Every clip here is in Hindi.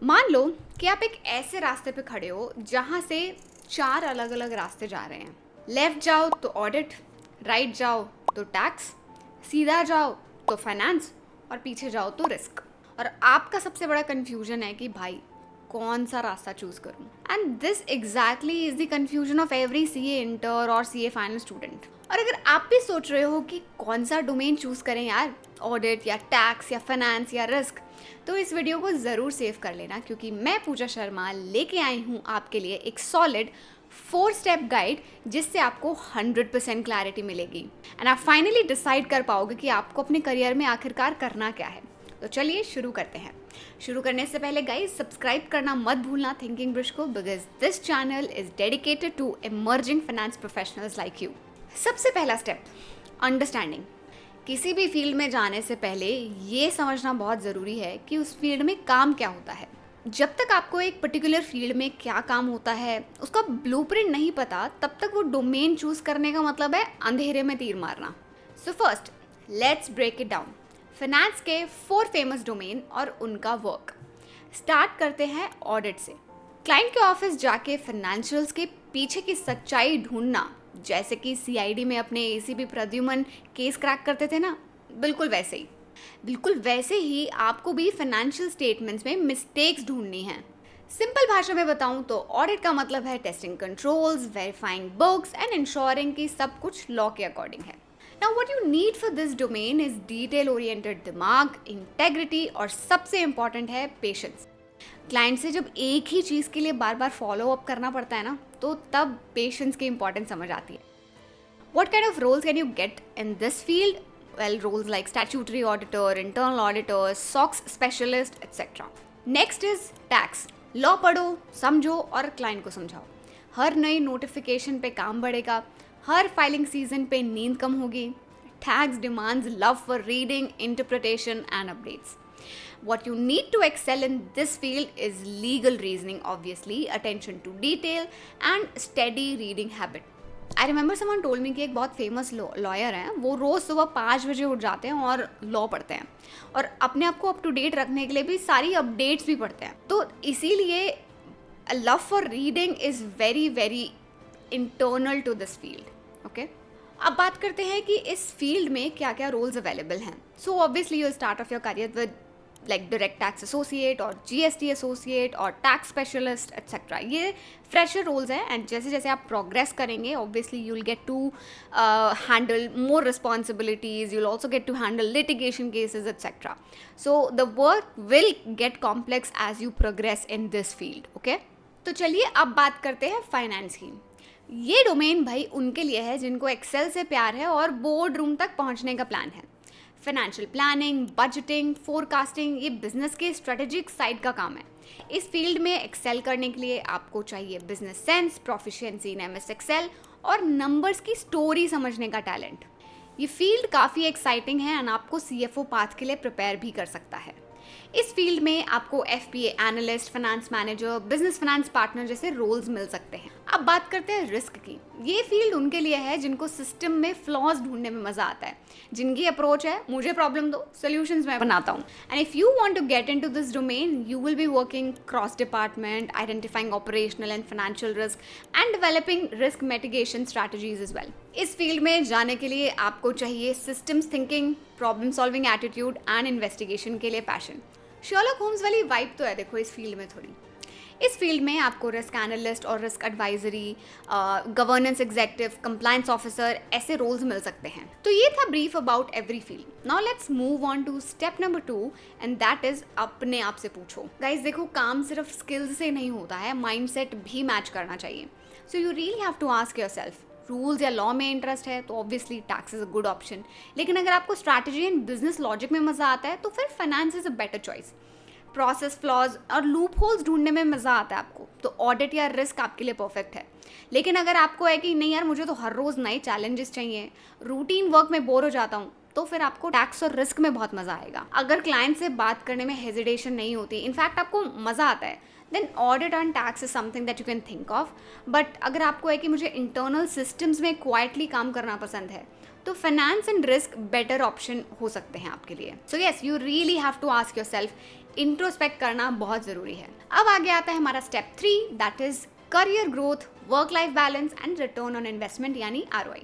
मान लो कि आप एक ऐसे रास्ते पे खड़े हो जहाँ से 4 अलग अलग रास्ते जा रहे हैं। लेफ्ट जाओ तो ऑडिट, राइट जाओ तो टैक्स, सीधा जाओ तो फाइनेंस और पीछे जाओ तो रिस्क। और आपका सबसे बड़ा कन्फ्यूजन है कि भाई कौन सा रास्ता चूज करूं। And this exactly is the confusion of every CA inter और सीए फाइनल स्टूडेंट। और अगर आप भी सोच रहे हो कि कौन सा डोमेन चूज करें यार, ऑडिट या टैक्स या फाइनेंस या रिस्क, तो इस वीडियो को ज़रूर सेव कर लेना, क्योंकि मैं पूजा शर्मा लेके आई हूँ आपके लिए एक सॉलिड 4 स्टेप गाइड जिससे आपको 100% क्लैरिटी मिलेगी एंड आप फाइनली डिसाइड कर पाओगे कि आपको अपने करियर में आखिरकार करना क्या है। तो चलिए शुरू करते हैं। शुरू करने से पहले गाइस सब्सक्राइब करना मत भूलना थिंकिंग ब्रिज को, because this channel is dedicated to emerging finance professionals like you. सबसे पहला स्टेप, अंडरस्टैंडिंग। किसी भी फील्ड में जाने से पहले ये समझना बहुत ज़रूरी है कि उस फील्ड में काम क्या होता है। जब तक आपको एक पर्टिकुलर फील्ड में क्या काम होता है उसका ब्लूप्रिंट नहीं पता, तब तक वो डोमेन चूज करने का मतलब है अंधेरे में तीर मारना। So first let's break it down. Finance के 4 फेमस डोमेन और उनका वर्क। स्टार्ट करते हैं ऑडिट से। क्लाइंट के ऑफिस जाके फाइनेंशियल्स के पीछे की सच्चाई ढूंढना, जैसे कि सीआईडी में अपने एसीपी प्रद्युमन केस क्रैक करते थे ना, बिल्कुल वैसे ही आपको भी फाइनेंशियल स्टेटमेंट्स में मिस्टेक्स ढूंढनी है। सिंपल भाषा में बताऊं तो ऑडिट का मतलब है testing controls, verifying books and ensuring कि सब कुछ लॉ के अकॉर्डिंग है। Now what you need for this domain is detail oriented दिमाग, इंटेग्रिटी और सबसे इंपॉर्टेंट है पेशेंस। क्लाइंट से जब एक ही चीज़ के लिए बार बार फॉलो अप करना पड़ता है ना, तो तब पेशेंस की इंपॉर्टेंस समझ आती है। What kind of roles can you get in this field? Well, roles like statutory auditor, internal auditor, SOX specialist, etc. Next is tax. Law पढ़ो, समझो और क्लाइंट को समझाओ। हर नई नोटिफिकेशन पे काम बढ़ेगा, हर फाइलिंग सीजन पे नींद कम होगी। Tax demands love for reading, interpretation and updates. What you need to excel in this field is legal reasoning, obviously, attention to detail and steady reading habit. I remember someone told me कि एक बहुत फेमस लॉयर हैं, वो रोज़ सुबह 5 बजे उठ जाते हैं और लॉ पढ़ते हैं और अपने आप को अप टू डेट रखने के लिए भी सारी अपडेट्स भी पढ़ते हैं। तो इसीलिए love for reading is very very internal to this field. Okay, अब बात करते हैं कि इस फील्ड में क्या क्या रोल्स अवेलेबल हैं। So obviously you start off your career with like direct tax associate और जीएसटी एसोसिएट और टैक्स स्पेशलिस्ट एक्सेट्रा। ये फ्रेशर रोल्स हैं एंड जैसे जैसे आप प्रोग्रेस करेंगे obviously you will get to handle more responsibilities, you will also get to handle litigation cases etcetera. So the work will get complex as you progress in this field. Okay, तो चलिए अब बात करते हैं फाइनेंस की। ये डोमेन भाई उनके लिए है जिनको एक्सेल से प्यार है और बोर्ड रूम तक पहुंचने का प्लान है। फाइनेंशियल प्लानिंग, बजटिंग, फोरकास्टिंग, ये बिजनेस के स्ट्रेटेजिक साइड का काम है। इस फील्ड में एक्सेल करने के लिए आपको चाहिए business sense, proficiency in MS Excel और नंबर्स की स्टोरी समझने का टैलेंट। ये फील्ड काफ़ी एक्साइटिंग है एंड आपको सीएफओ पाथ के लिए प्रिपेयर भी कर सकता है। इस फील्ड में आपको FPA analyst, finance manager, business finance partner जैसे रोल्स मिल सकते हैं। अब बात करते हैं रिस्क की। ये फील्ड उनके लिए है जिनको सिस्टम में फ्लॉज ढूंढने में मजा आता है, जिनकी अप्रोच है मुझे प्रॉब्लम दो, सॉल्यूशंस मैं बनाता हूँ। And if you want to get into this domain you will be working cross department, identifying operational and financial risk and developing risk mitigation strategies as well. इस फील्ड में जाने के लिए आपको चाहिए systems thinking, problem solving attitude and investigation के लिए पैशन। शर्लॉक होम्स वाली वाइब तो है देखो इस फील्ड में थोड़ी। इस फील्ड में आपको रिस्क एनालिस्ट और risk advisory, governance executive, compliance officer ऐसे रोल्स मिल सकते हैं। तो ये था brief about every field. Now let's move on to step number 2 and that is अपने आप से पूछो। गाइज देखो, काम सिर्फ स्किल्स से नहीं होता है, माइंडसेट भी मैच करना चाहिए। So you really have to ask yourself, rules या लॉ में इंटरेस्ट है तो obviously tax is a good option, लेकिन अगर आपको स्ट्रैटेजी एंड बिजनेस लॉजिक में मजा आता है तो फिर finance is a better choice. Process flaws और लूप होल्स ढूंढने में मज़ा आता है आपको, तो ऑडिट या रिस्क आपके लिए परफेक्ट है। लेकिन अगर आपको है कि नहीं यार मुझे तो हर रोज़ नए चैलेंजेस चाहिए, रूटीन वर्क में बोर हो जाता हूँ, तो फिर आपको टैक्स और रिस्क में बहुत मज़ा आएगा। अगर क्लाइंट से बात करने में हेजिटेशन नहीं होती, इनफैक्ट आपको मज़ा आता है, then audit and tax is something that you can think of. But अगर आपको है कि मुझे इंटरनल सिस्टम्स में क्वाइटली काम करना पसंद है, तो finance and risk better option हो सकते हैं आपके लिए। So yes, you really have to ask yourself, introspect करना बहुत ज़रूरी है। अब आगे आता है हमारा step 3, that is career growth, work life balance and return on investment यानी ROI।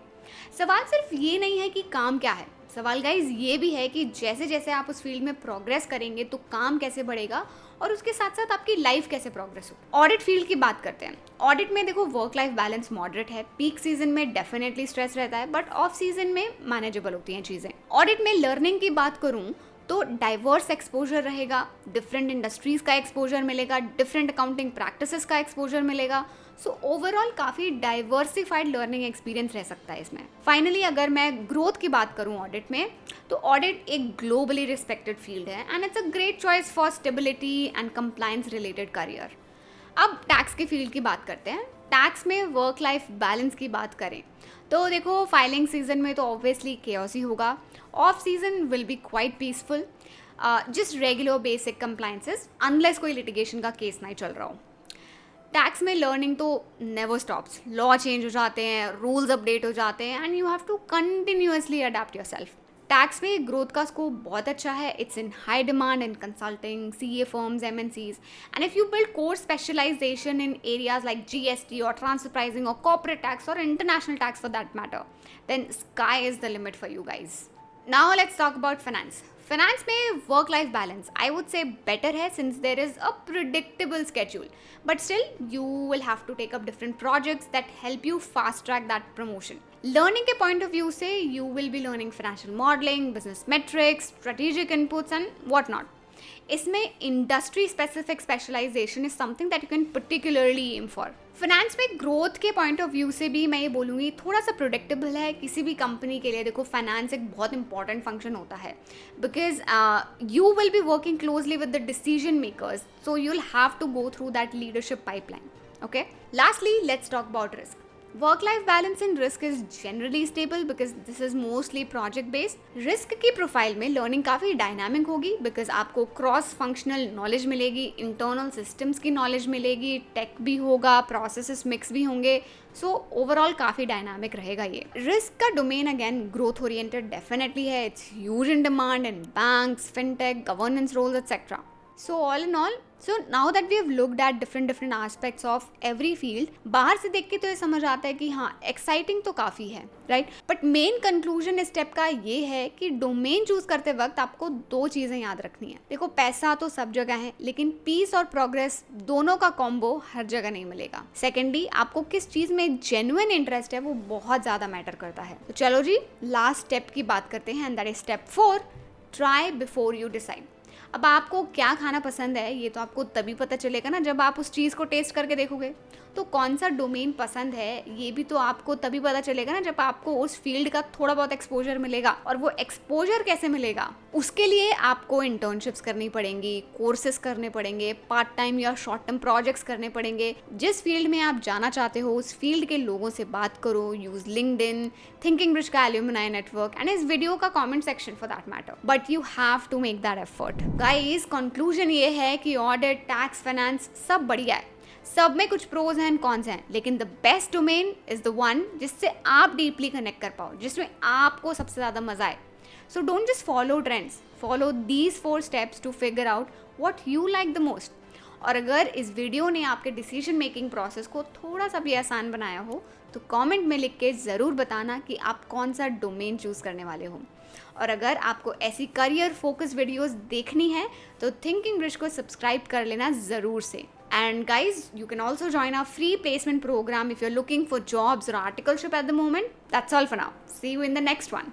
सवाल सिर्फ ये नहीं है कि काम क्या है, सवाल गाइज ये भी है कि जैसे जैसे आप उस फील्ड में प्रोग्रेस करेंगे तो काम कैसे बढ़ेगा और उसके साथ साथ आपकी लाइफ कैसे प्रोग्रेस हो। ऑडिट फील्ड की बात करते हैं। ऑडिट में देखो वर्क लाइफ बैलेंस मॉडरेट है, पीक सीजन में डेफिनेटली स्ट्रेस रहता है, बट ऑफ सीजन में मैनेजेबल होती हैं चीज़ें। ऑडिट में लर्निंग की बात करूँ तो डाइवर्स एक्सपोजर रहेगा, डिफरेंट इंडस्ट्रीज का एक्सपोजर मिलेगा, डिफरेंट अकाउंटिंग प्रैक्टिसेस का एक्सपोजर मिलेगा। सो ओवरऑल काफ़ी डाइवर्सिफाइड लर्निंग एक्सपीरियंस रह सकता है इसमें। फाइनली अगर मैं ग्रोथ की बात करूं ऑडिट में, तो ऑडिट एक ग्लोबली रिस्पेक्टेड फील्ड है and it's a great choice for stability and compliance related career. अब टैक्स की फील्ड की बात करते हैं। टैक्स में वर्क लाइफ बैलेंस की बात करें तो देखो फाइलिंग सीजन में तो ऑब्वियसली केओस ही होगा, off season will be quite peaceful, just regular basic compliances unless कोई लिटिगेशन का केस नहीं चल रहा हो। टैक्स में लर्निंग तो नेवर स्टॉप्स, लॉ चेंज हो जाते हैं, रूल्स अपडेट हो जाते हैं and you have to continuously adapt yourself. Tax में ग्रोथ का स्कोप बहुत अच्छा है, it's in high demand in consulting, CA firms, MNCs, and if you build core specialization in areas like GST और ट्रांसफर प्राइसिंग और कॉर्पोरेट टैक्स और international tax for that matter, then sky is the limit for you guys. Now let's talk about finance. Finance में work life balance I would say better है since there is a predictable schedule, but still you will have to take up different projects that help you fast track that promotion. Learning के पॉइंट ऑफ व्यू से you will be learning financial modelling, business metrics, strategic inputs and what not. इसमें industry specific specialization is something that you can particularly aim for. Finance में ग्रोथ के पॉइंट ऑफ व्यू से भी मैं ये बोलूँगी थोड़ा सा प्रोडिक्टेबल है किसी भी कंपनी के लिए। देखो फाइनेंस एक बहुत इंपॉर्टेंट फंक्शन होता है because you will be working closely with the decision makers, so you will have to go through that leadership pipeline. Okay, lastly let's talk about risk. Work life balance in risk is generally stable because this is mostly project based. Risk की प्रोफाइल में लर्निंग काफ़ी डायनामिक होगी बिकॉज आपको क्रॉस फंक्शनल नॉलेज मिलेगी, इंटरनल सिस्टम्स की नॉलेज मिलेगी, टेक भी होगा, प्रोसेसेस मिक्स भी होंगे। सो ओवरऑल काफ़ी डायनामिक रहेगा ये। रिस्क का domain again growth oriented definitely है, it's huge in demand in banks, fintech, governance roles etcetera. So all in all, so now that we have looked at different aspects of every field, बाहर से देख के तो ये समझ आता है कि हाँ एक्साइटिंग तो काफ़ी है, राइट। बट मेन कंक्लूजन इस स्टेप का ये है कि डोमेन चूज करते वक्त आपको दो चीज़ें याद रखनी है। देखो पैसा तो सब जगह है, लेकिन पीस और प्रोग्रेस दोनों का कॉम्बो हर जगह नहीं मिलेगा। सेकेंडली, आपको किस चीज़ में जेन्युइन इंटरेस्ट है वो बहुत ज़्यादा मैटर करता है। तो चलो जी लास्ट स्टेप की बात करते हैं and that is step 4, try before you decide. अब आपको क्या खाना पसंद है ये तो आपको तभी पता चलेगा ना जब आप उस चीज़ को टेस्ट करके देखोगे। तो कौन सा डोमेन पसंद है ये भी तो आपको तभी पता चलेगा ना जब आपको उस फील्ड का थोड़ा बहुत एक्सपोजर मिलेगा। और वो एक्सपोजर कैसे मिलेगा, उसके लिए आपको इंटर्नशिप्स करनी पड़ेंगी, कोर्सेज करने पड़ेंगे, पार्ट टाइम या शॉर्ट टर्म प्रोजेक्ट्स करने पड़ेंगे। जिस फील्ड में आप जाना चाहते हो उस फील्ड के लोगों से बात करो, यूज लिंक्डइन, थिंकिंग रिच का एल्यूमिनाई नेटवर्क एंड इस वीडियो का comment section for that matter, but you have to make that effort. Guys conclusion ये है कि ऑडिट, टैक्स, फाइनेंस सब बढ़िया है, सब में कुछ प्रोज हैं कॉन्स हैं, लेकिन the best domain is the one जिससे आप डीपली कनेक्ट कर पाओ, जिसमें आपको सबसे ज़्यादा मजा आए। So don't just follow trends, follow these 4 steps to figure out what you like the most. और अगर इस वीडियो ने आपके डिसीजन मेकिंग प्रोसेस को थोड़ा सा भी आसान बनाया हो तो कमेंट में लिख के ज़रूर बताना कि आप कौन सा डोमेन चूज़ करने वाले हो। और अगर आपको ऐसी करियर फोकस वीडियोस देखनी है तो थिंकिंग रिच को सब्सक्राइब कर लेना ज़रूर से। And guys, you can also join our free placement program if you're looking for jobs or articleship at the moment. That's all for now. See you in the next one.